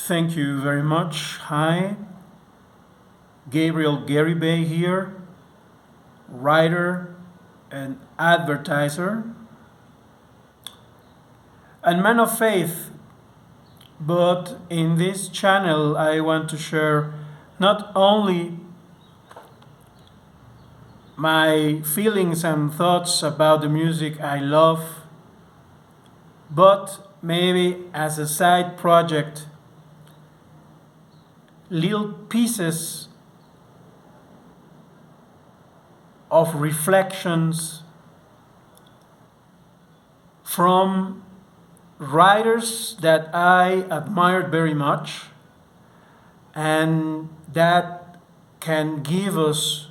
Thank you very much. Hi, Gabriel Garibay here, writer and advertiser, and man of faith. But in this channel, I want to share not only my feelings and thoughts about the music I love, but maybe as a side project, little pieces of reflections from writers that I admired very much and that can give us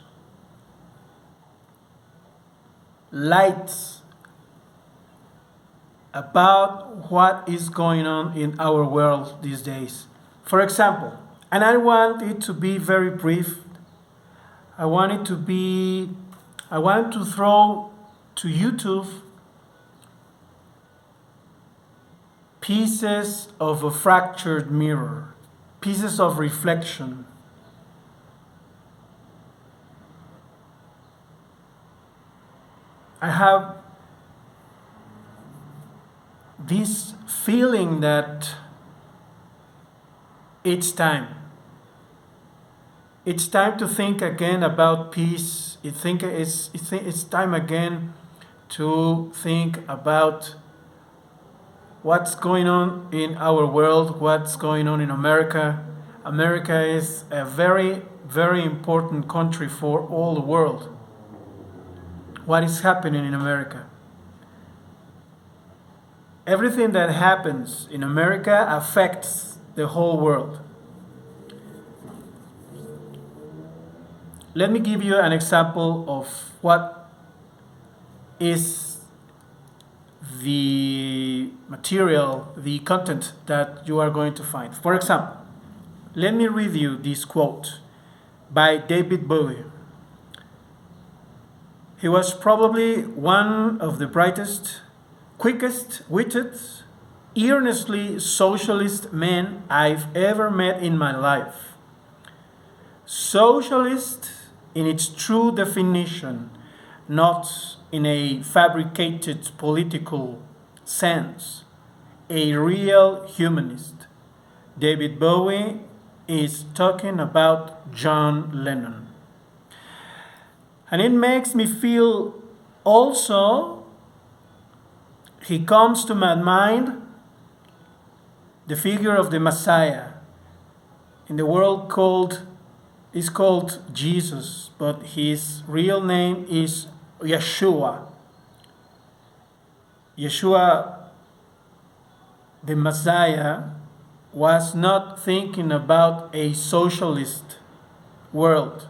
light about what is going on in our world these days. For example, and I want it to be very brief, I want to throw to YouTube pieces of a fractured mirror, pieces of reflection. I have this feeling that it's time. It's time to think again about peace. It's time again to think about what's going on in our world, what's going on in America. America is a very, very important country for all the world. What is happening in America? Everything that happens in America affects the whole world. Let me give you an example of what is the material, the content that you are going to find. For example, let me read you this quote by David Bowie. He was probably one of the brightest, quickest witted, earnestly socialist men I've ever met in my life. Socialist in its true definition, not in a fabricated political sense, a real humanist. David Bowie is talking about John Lennon. And it makes me feel also, he comes to my mind, the figure of the Messiah. In the world is called Jesus, but his real name is Yeshua. Yeshua, the Messiah, was not thinking about a socialist world.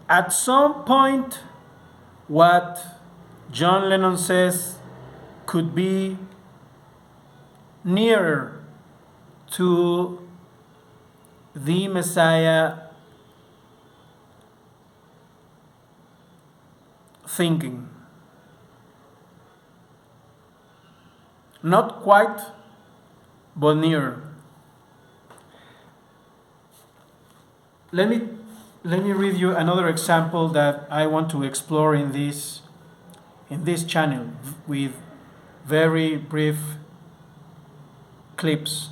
At some point, what John Lennon says could be nearer to the Messiah thinking. Not quite, but nearer. Let me read you another example that I want to explore in this channel with very brief clips.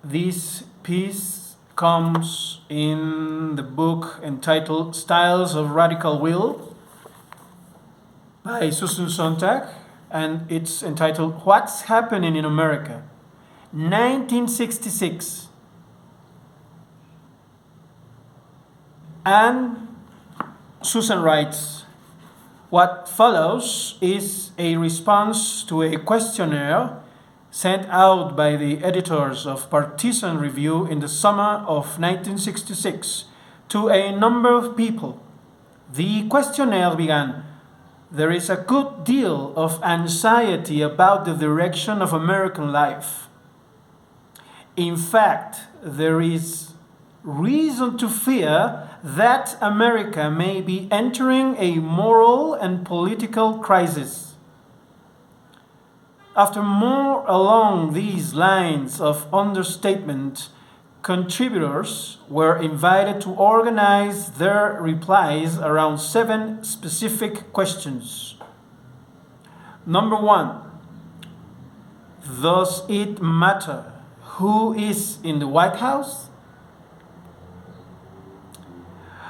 This piece comes in the book entitled Styles of Radical Will by Susan Sontag, and it's entitled What's Happening in America? 1966. And Susan writes, what follows is a response to a questionnaire sent out by the editors of Partisan Review in the summer of 1966 to a number of people. The questionnaire began, there is a good deal of anxiety about the direction of American life. In fact, there is reason to fear that America may be entering a moral and political crisis. After more along these lines of understatement, contributors were invited to organize their replies around 7 specific questions. Number 1, does it matter who is in the White House?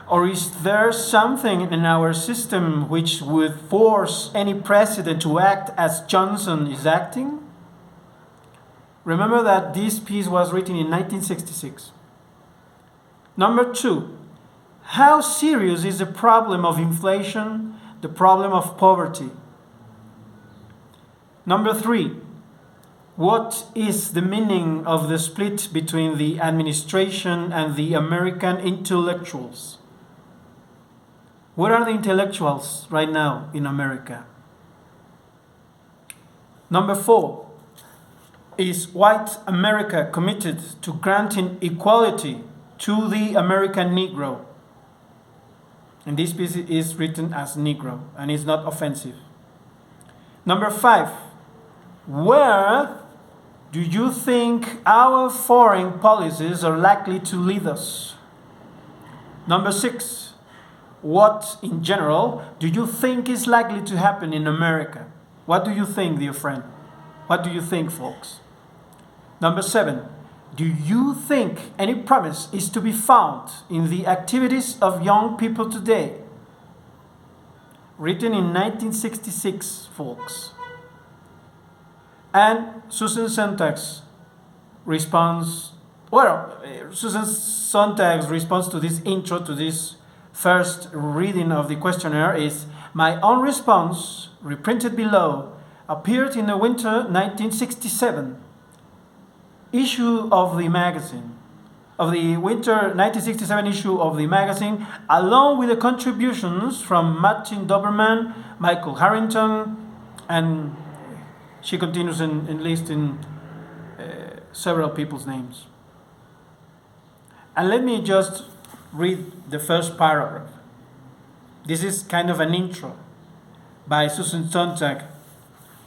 Or is there something in our system which would force any president to act as Johnson is acting? Remember that this piece was written in 1966. Number 2, how serious is the problem of inflation, the problem of poverty? Number 3, what is the meaning of the split between the administration and the American intellectuals? What are the intellectuals right now in America? Number 4, is white America committed to granting equality to the American Negro? And this piece is written as Negro and is not offensive. Number 5, where do you think our foreign policies are likely to lead us? Number 6, what in general do you think is likely to happen in America? What do you think, dear friend? What do you think, folks? Number 7, do you think any promise is to be found in the activities of young people today? Written in 1966, folks. And Susan Sontag's response to this intro, to this first reading of the questionnaire is, my own response, reprinted below, appeared in the winter 1967 issue of the magazine, of the winter 1967 issue of the magazine, along with the contributions from Martin Doberman, Michael Harrington, and she continues in listing several people's names. And let me just read the first paragraph. This is kind of an intro by Susan Sontag,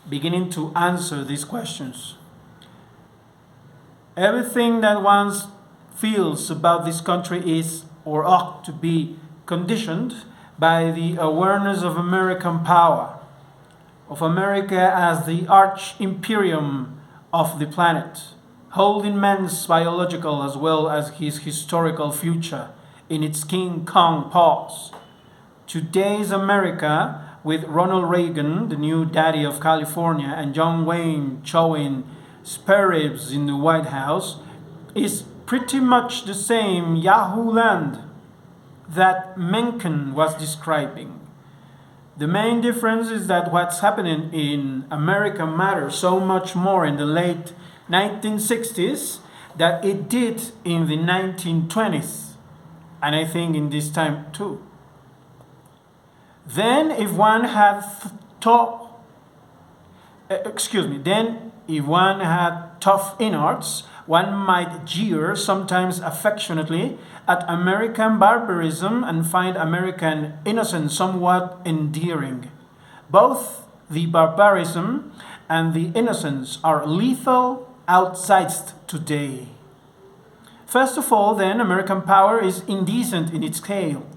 beginning to answer these questions. Everything that one feels about this country is, or ought to be, conditioned by the awareness of American power, of America as the arch-imperium of the planet, holding man's biological as well as his historical future in its King Kong paws. Today's America, with Ronald Reagan, the new daddy of California, and John Wayne chowing spare ribs in the White House, is pretty much the same Yahoo land that Mencken was describing. The main difference is that what's happening in America matters so much more in the late 1960s than it did in the 1920s, and I think in this time too. Then if one had tough innards, one might jeer, sometimes affectionately, at American barbarism and find American innocence somewhat endearing. Both the barbarism and the innocence are lethal outsized today. First of all, then, American power is indecent in its scale.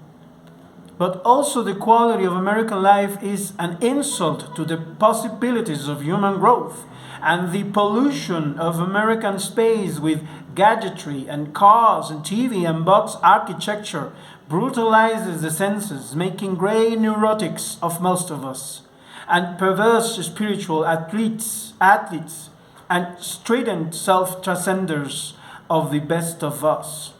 But also the quality of American life is an insult to the possibilities of human growth, and the pollution of American space with gadgetry and cars and TV and box architecture brutalizes the senses, making gray neurotics of most of us, and perverse spiritual athletes and strident self-transcenders of the best of us.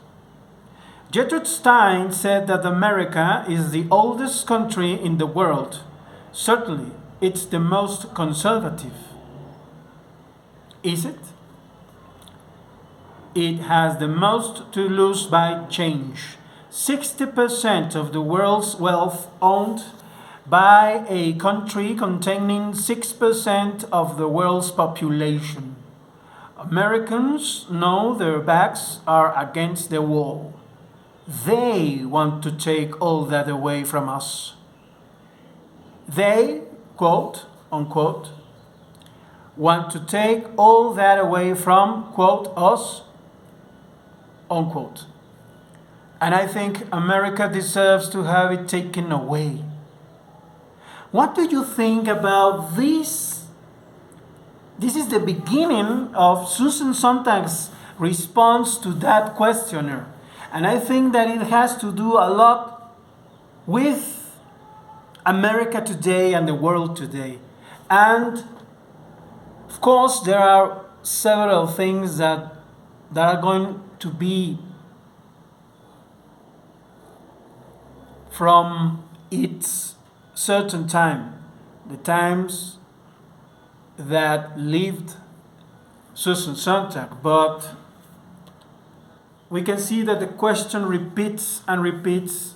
Gertrude Stein said that America is the oldest country in the world. Certainly, it's the most conservative. Is it? It has the most to lose by change. 60% of the world's wealth owned by a country containing 6% of the world's population. Americans know their backs are against the wall. They want to take all that away from us. They, quote, unquote, want to take all that away from, quote, us, unquote. And I think America deserves to have it taken away. What do you think about this? This is the beginning of Susan Sontag's response to that questioner. And I think that it has to do a lot with America today and the world today. And of course, there are several things that are going to be from its certain time, the times that lived Susan Sontag, but we can see that the question repeats and repeats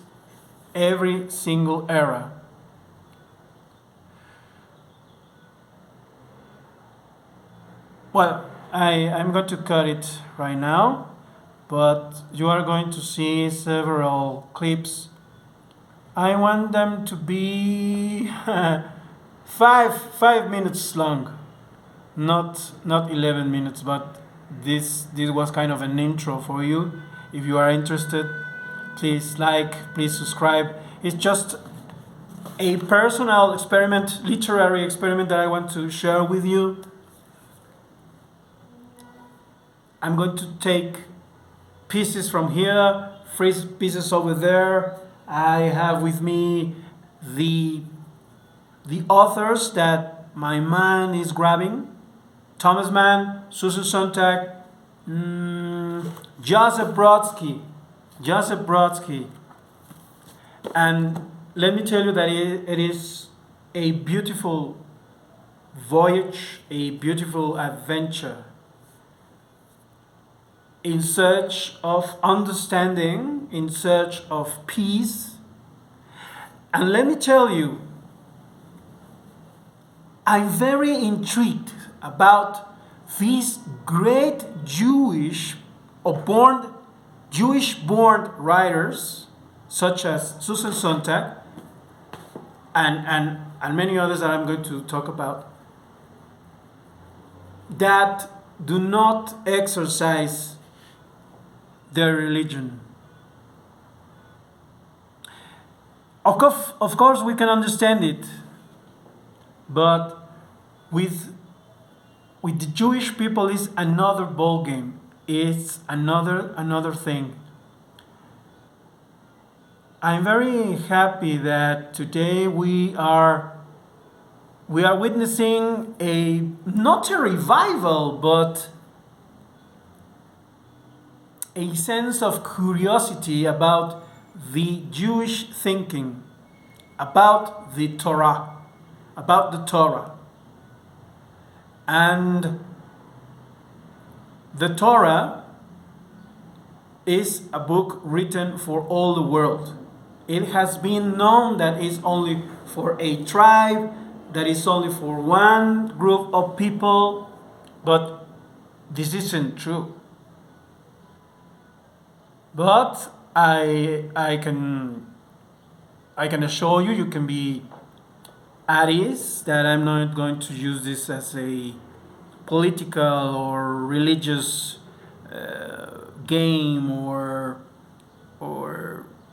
every single era. Well, I'm going to cut it right now, but you are going to see several clips. I want them to be 5 minutes long, not 11 minutes, but this was kind of an intro for you. If you are interested, please like, please subscribe. It's just a personal experiment, literary experiment that I want to share with you. I'm going to take pieces from here, pieces over there. I have with me the authors that my mind is grabbing. Thomas Mann, Susan Sontag, Joseph Brodsky. And let me tell you that it is a beautiful voyage, a beautiful adventure in search of understanding, in search of peace. And let me tell you, I'm very intrigued about these great Jewish born writers such as Susan Sontag and many others that I'm going to talk about, that do not exercise their religion. Of course, we can understand it, but with the Jewish people is another ball game. It's another thing. I'm very happy that today we are witnessing not a revival, but a sense of curiosity about the Jewish thinking, about the Torah. And the Torah is a book written for all the world. It has been known that it's only for a tribe, that is only for one group of people, but this isn't true. But I can assure you, you can be at ease that I'm not going to use this as a political or religious game or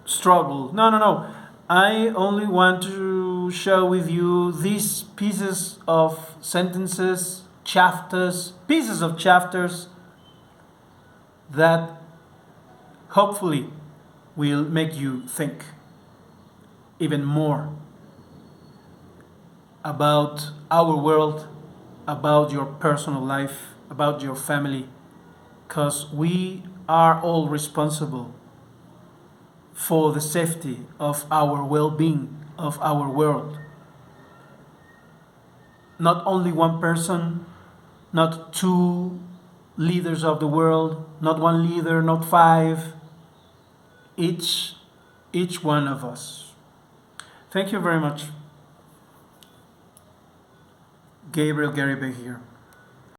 struggle. No. I only want to share with you these pieces of sentences, pieces of chapters that hopefully will make you think even more about our world, about your personal life, about your family, because we are all responsible for the safety of our well-being, of our world. Not only one person, not two leaders of the world, not one leader, not five, each one of us. Thank you very much. Gabriel Garibay here.